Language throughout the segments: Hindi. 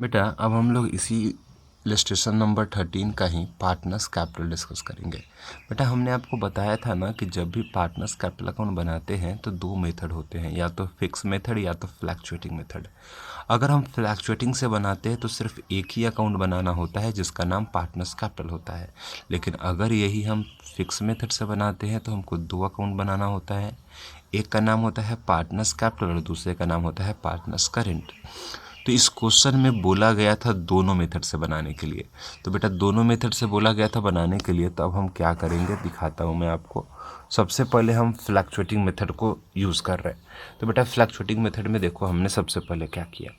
बेटा अब हम लोग इसी इलस्ट्रेशन नंबर 13 का ही पार्टनर्स कैपिटल डिस्कस करेंगे। बेटा हमने आपको बताया था ना कि जब भी पार्टनर्स कैपिटल अकाउंट बनाते हैं तो दो मेथड होते हैं, या तो फिक्स मेथड या तो फ्लैक्चुएटिंग मेथड। अगर हम फ्लैक्चुएटिंग से बनाते हैं तो सिर्फ एक ही अकाउंट बनाना होता है जिसका नाम पार्टनर्स कैपिटल होता है, लेकिन अगर यही हम फिक्स मेथड से बनाते हैं तो हमको दो अकाउंट बनाना होता है। एक का नाम होता है पार्टनर्स कैपिटल और दूसरे का नाम होता है पार्टनर्स करेंट। तो इस क्वेश्चन में बोला गया था दोनों मेथड से बनाने के लिए। तो बेटा दोनों मेथड से बोला गया था बनाने के लिए, तो अब हम क्या करेंगे दिखाता हूँ मैं आपको। सबसे पहले हम फ्लैक्चुएटिंग मेथड को यूज़ कर रहे हैं। तो बेटा फ्लैक्चुएटिंग मेथड में देखो हमने सबसे पहले क्या किया,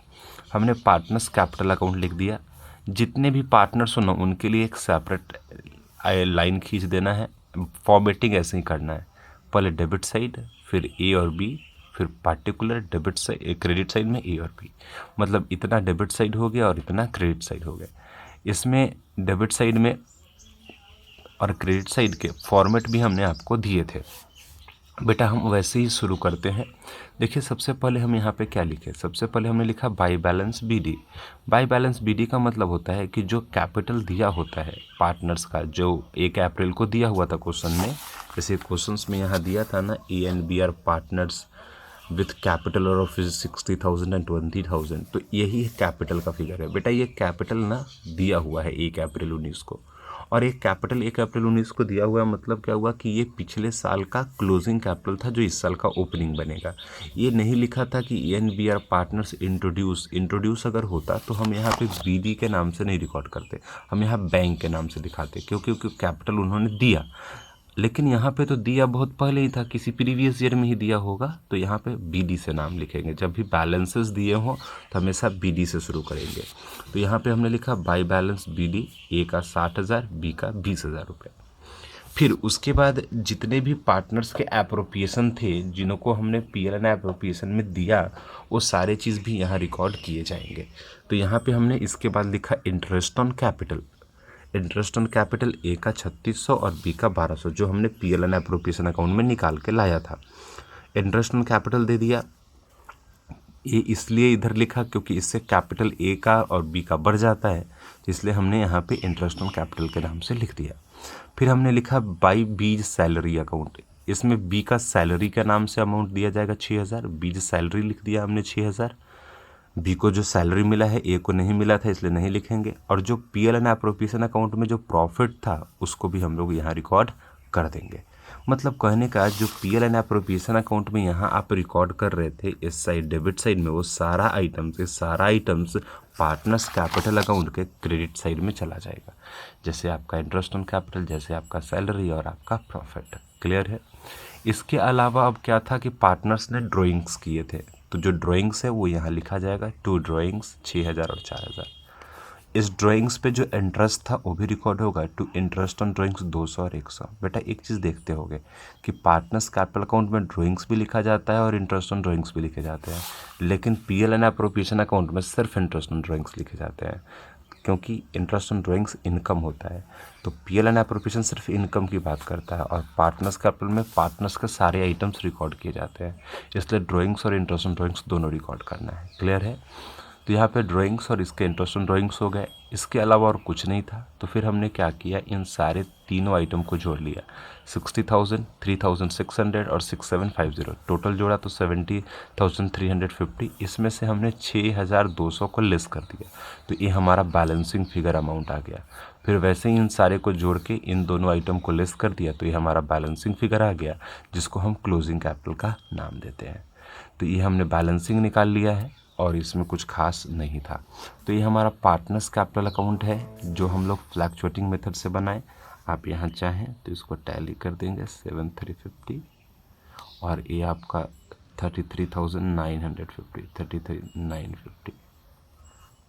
हमने पार्टनर्स कैपिटल अकाउंट लिख दिया। जितने भी पार्टनर्स हो ना उनके लिए एक सेपरेट लाइन खींच देना है। फॉर्मेटिंग ऐसे ही करना है, पहले डेबिट साइड फिर ए और बी, फिर particular debit side credit side में ए और बी, मतलब इतना डेबिट साइड हो गया और इतना क्रेडिट साइड हो गया। इसमें डेबिट साइड में और क्रेडिट साइड के फॉर्मेट भी हमने आपको दिए थे। बेटा हम वैसे ही शुरू करते हैं। देखिए सबसे पहले हम यहाँ पे क्या लिखे, सबसे पहले हमने लिखा by balance BD. By balance BD का मतलब होता है कि जो कैपिटल दिया होता है पार्टनर्स का, जो 1 अप्रैल को दिया हुआ था क्वेश्चन में, जैसे क्वेश्चंस में यहाँ दिया था ना A and B are partners with capital और ऑफिस 60,000 एंड 20,000, तो यही कैपिटल का फिगर है। बेटा ये कैपिटल ना दिया हुआ है 1 अप्रैल 19 को, और एक कैपिटल 1 अप्रैल 19 को दिया हुआ है, मतलब क्या हुआ कि ये पिछले साल का क्लोजिंग कैपिटल था जो इस साल का ओपनिंग बनेगा। ये नहीं लिखा था कि and B are partners introduce अगर होता तो हम यहाँ पे बीडी के नाम से नहीं रिकॉर्ड करते, हम यहाँ बैंक के नाम से दिखाते, क्योंकि कैपिटल उन्होंने दिया। लेकिन यहाँ पे तो दिया बहुत पहले ही था, किसी प्रीवियस ईयर में ही दिया होगा, तो यहाँ पे बीडी से नाम लिखेंगे। जब भी बैलेंसेस दिए हों तो हमेशा बीडी से शुरू करेंगे। तो यहाँ पे हमने लिखा बाई बैलेंस बीडी, ए का 60,000, बी का 20,000 रुपये। फिर उसके बाद जितने भी पार्टनर्स के एप्रोप्रिएशन थे जिनको हमने पीएलएन एप्रोप्रिएशन में दिया, वो सारे चीज़ भी यहाँ रिकॉर्ड किए जाएंगे। तो यहाँ पे हमने इसके बाद लिखा interest on capital. Interest on capital A का 3600 और बी का 1200, जो हमने पीएलएन एप्रोप्रिएशन अकाउंट में निकाल के लाया था। इंटरेस्ट ऑन कैपिटल दे दिया। ये इसलिए इधर लिखा क्योंकि इससे कैपिटल ए का और बी का बढ़ जाता है, इसलिए हमने यहाँ पे इंटरेस्ट ऑन कैपिटल के नाम से लिख दिया। फिर हमने लिखा बाई बीज सैलरी अकाउंट। इसमें बी का सैलरी के नाम से अमाउंट दिया जाएगा 6,000, बीज सैलरी लिख दिया हमने 6,000। बी को जो सैलरी मिला है ए को नहीं मिला था इसलिए नहीं लिखेंगे, और जो पीएलएन एप्रोप्रिएशन अकाउंट में जो प्रॉफिट था उसको भी हम लोग यहाँ रिकॉर्ड कर देंगे। मतलब कहने का जो पीएलएन एप्रोप्रिएशन अकाउंट में यहाँ आप रिकॉर्ड कर रहे थे इस साइड डेबिट साइड में, वो सारा आइटम्स पार्टनर्स कैपिटल अकाउंट के क्रेडिट साइड में चला जाएगा, जैसे आपका इंटरेस्ट ऑन कैपिटल, जैसे आपका सैलरी और आपका प्रॉफिट। क्लियर है। इसके अलावा अब क्या था कि पार्टनर्स ने ड्राइंग्स किए थे, तो जो ड्राइंग्स है वो यहाँ लिखा जाएगा, 2 ड्राइंग्स 6,000 और 4,000। इस ड्राइंग्स पे जो इंटरेस्ट था वो भी रिकॉर्ड होगा, टू इंटरेस्ट ऑन ड्राइंग्स 200 और 100। बेटा एक चीज़ देखते होगे कि पार्टनर्स कैपिटल अकाउंट में ड्राइंग्स भी लिखा जाता है और इंटरेस्ट ऑन ड्राइंग्स भी लिखे जाते हैं, लेकिन पीएलएन एप्रोप्रिएशन अकाउंट में सिर्फ इंटरेस्ट ऑन ड्राइंग्स लिखे जाते हैं, क्योंकि इंटरेस्ट ऑन ड्राइंग्स इनकम होता है। तो पीएलएन एप्रोप्रिएशन सिर्फ इनकम की बात करता है, और पार्टनर्स कैपिटल में पार्टनर्स के सारे आइटम्स रिकॉर्ड किए जाते हैं, इसलिए ड्राइंग्स और इंटरेस्ट ऑन ड्राइंग्स दोनों रिकॉर्ड करना है। क्लियर है। तो यहाँ पे ड्राइंग्स और इसके इंटरेस्ट ऑन ड्राइंग्स हो गए, इसके अलावा और कुछ नहीं था। तो फिर हमने क्या किया, इन सारे तीनों आइटम को जोड़ लिया, 60,000, 3,600 और 6,750, टोटल जोड़ा तो 70,350। इसमें से हमने 6,200 को लेस कर दिया, तो ये हमारा बैलेंसिंग फिगर अमाउंट आ गया। फिर वैसे ही इन सारे को जोड़ के इन दोनों आइटम को लेस कर दिया, तो ये हमारा बैलेंसिंग फिगर आ गया, जिसको हम क्लोजिंग कैपिटल का नाम देते हैं। तो ये हमने बैलेंसिंग निकाल लिया है और इसमें कुछ खास नहीं था। तो ये हमारा पार्टनर्स कैपिटल अकाउंट है जो हम लोग फ्लैक्चुएटिंग मेथड से बनाए। आप यहाँ चाहें तो इसको टैली कर देंगे 7,350, और ये आपका 33,950,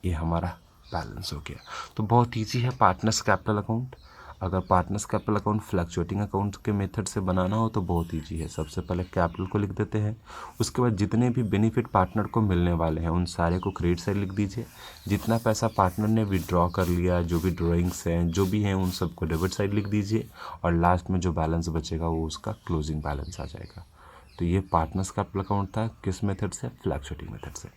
ये हमारा बैलेंस हो गया। तो बहुत ईजी है पार्टनर्स कैपिटल अकाउंट। अगर partners capital account fluctuating account के मेथड से बनाना हो तो बहुत ईजी है। सबसे पहले कैपिटल को लिख देते हैं, उसके बाद जितने भी बेनिफिट पार्टनर को मिलने वाले हैं उन सारे को क्रेडिट साइड लिख दीजिए। जितना पैसा पार्टनर ने विड्रॉ कर लिया, जो भी ड्राइंग्स हैं जो भी हैं, उन सबको डेबिट साइड लिख दीजिए, और लास्ट में जो बैलेंस बचेगा वो उसका क्लोजिंग बैलेंस आ जाएगा। तो ये पार्टनर्स कैपिटल अकाउंट था किस मेथड से, फ्लक्चुएटिंग मेथड से।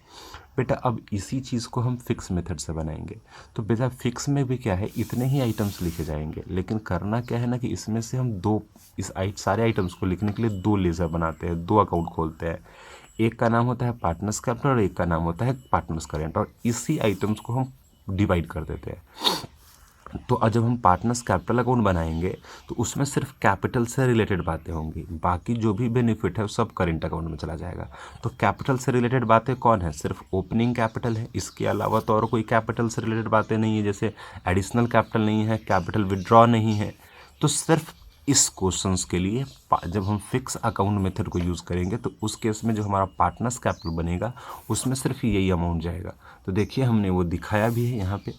बेटा अब इसी चीज़ को हम फिक्स मेथड से बनाएंगे। तो बेटा फिक्स में भी क्या है, इतने ही आइटम्स लिखे जाएंगे, लेकिन करना क्या है ना कि इसमें से हम सारे आइटम्स को लिखने के लिए 2 लेजर बनाते हैं, 2 अकाउंट खोलते हैं। एक का नाम होता है पार्टनर्स कैपिटल और एक का नाम होता है पार्टनर्स करेंट, और इसी आइटम्स को हम डिवाइड कर देते हैं। तो जब हम पार्टनर्स कैपिटल अकाउंट बनाएंगे तो उसमें सिर्फ कैपिटल से रिलेटेड बातें होंगी, बाकी जो भी बेनिफिट है वो सब करेंट अकाउंट में चला जाएगा। तो कैपिटल से रिलेटेड बातें कौन है, सिर्फ ओपनिंग कैपिटल है, इसके अलावा तो और कोई कैपिटल से रिलेटेड बातें नहीं है, जैसे एडिशनल कैपिटल नहीं है, कैपिटल विड्रॉ नहीं है। तो सिर्फ इस क्वेश्चंस के लिए जब हम फिक्स अकाउंट मेथड को यूज़ करेंगे तो उस केस में जो हमारा पार्टनर्स कैपिटल बनेगा उसमें सिर्फ यही अमाउंट जाएगा। तो देखिए हमने वो दिखाया भी है यहाँ पे,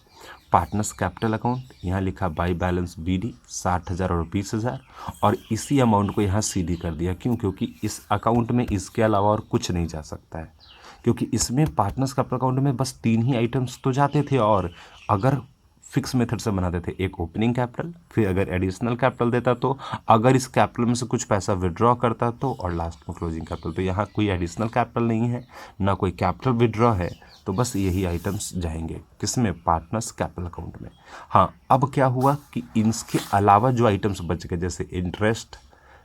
पार्टनर्स कैपिटल अकाउंट, यहाँ लिखा बाई बैलेंस BD 60,000 और 20,000, और इसी अमाउंट को यहाँ CD कर दिया। क्यों, क्योंकि इस अकाउंट में इसके अलावा और कुछ नहीं जा सकता है, क्योंकि इसमें पार्टनर्स कैपिटल अकाउंट में बस 3 ही आइटम्स तो जाते थे, और अगर फिक्स मेथड से बनाते थे एक ओपनिंग कैपिटल, फिर अगर एडिशनल कैपिटल देता तो, अगर इस कैपिटल में से कुछ पैसा विड्रॉ करता तो, और लास्ट में क्लोजिंग कैपिटल। तो यहाँ कोई एडिशनल कैपिटल नहीं है, ना कोई कैपिटल विड्रॉ है, तो बस यही आइटम्स जाएंगे किसमें, पार्टनर्स कैपिटल अकाउंट में। हाँ, अब क्या हुआ कि इनके अलावा जो आइटम्स बच गए, जैसे इंटरेस्ट,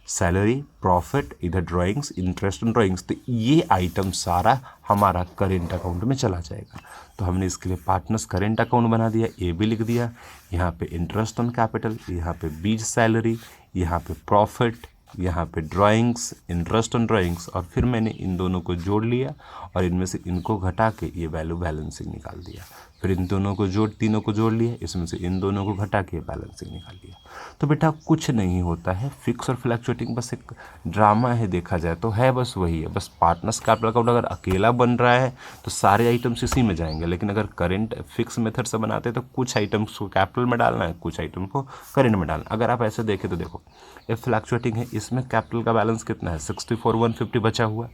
सैलरी, प्रॉफिट, इधर ड्राइंग्स, इंटरेस्ट एंड ड्राइंग्स, तो ये आइटम सारा हमारा करेंट अकाउंट में चला जाएगा। तो हमने इसके लिए पार्टनर्स करेंट अकाउंट बना दिया, AB लिख दिया, यहाँ पे इंटरेस्ट ऑन कैपिटल, यहाँ पे बीज सैलरी, यहाँ पे प्रॉफिट, यहाँ पे ड्राइंग्स, इंटरेस्ट ऑन ड्राइंग्स, और फिर मैंने इन दोनों को जोड़ लिया और इनमें से इनको घटा के ये वैल्यू बैलेंसिंग निकाल दिया। फिर इन दोनों को तीनों को जोड़ लिया, इसमें से इन दोनों को घटा के बैलेंसिंग निकाल लिया। तो बेटा कुछ नहीं होता है, फिक्स और फ्लक्चुएटिंग बस एक ड्रामा है, देखा जाए तो है बस वही है। बस पार्टनर्स कैपिटल अकाउंट अगर अकेला बन रहा है तो सारे आइटम्स इसी में जाएंगे, लेकिन अगर करेंट फिक्स मेथड से बनाते हैं तो कुछ आइटम्स को कैपिटल में डालना है, कुछ आइटम को करेंट में डालना। अगर आप ऐसे देखें तो देखो ये फ्लक्चुएटिंग है, इसमें कैपिटल का बैलेंस कितना है, 64,150 बचा हुआ।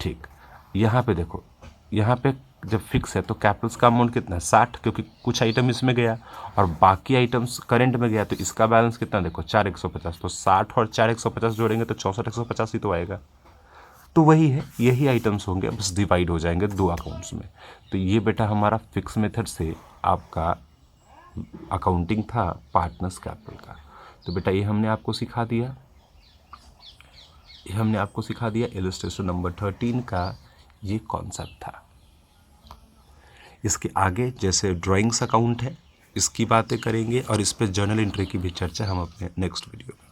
ठीक, यहाँ पे देखो, यहाँ पे जब फिक्स है तो कैपिटल्स का अमाउंट कितना है, 60, क्योंकि कुछ आइटम इसमें गया और बाकी आइटम्स करंट में गया, तो इसका बैलेंस कितना देखो 4,150। तो 60 और 4,150 जोड़ेंगे तो 64,150 ही तो आएगा। तो वही है, यही आइटम्स होंगे, बस डिवाइड हो जाएंगे 2 अकाउंट्स में। तो ये बेटा हमारा फिक्स मेथड से आपका अकाउंटिंग था पार्टनर्स कैपिटल का। तो बेटा ये हमने आपको सिखा दिया, इलस्ट्रेशन नंबर 13 का ये कॉन्सेप्ट था। इसके आगे जैसे ड्राइंग्स अकाउंट है, इसकी बातें करेंगे और इस पे जर्नल एंट्री की भी चर्चा हम अपने नेक्स्ट वीडियो में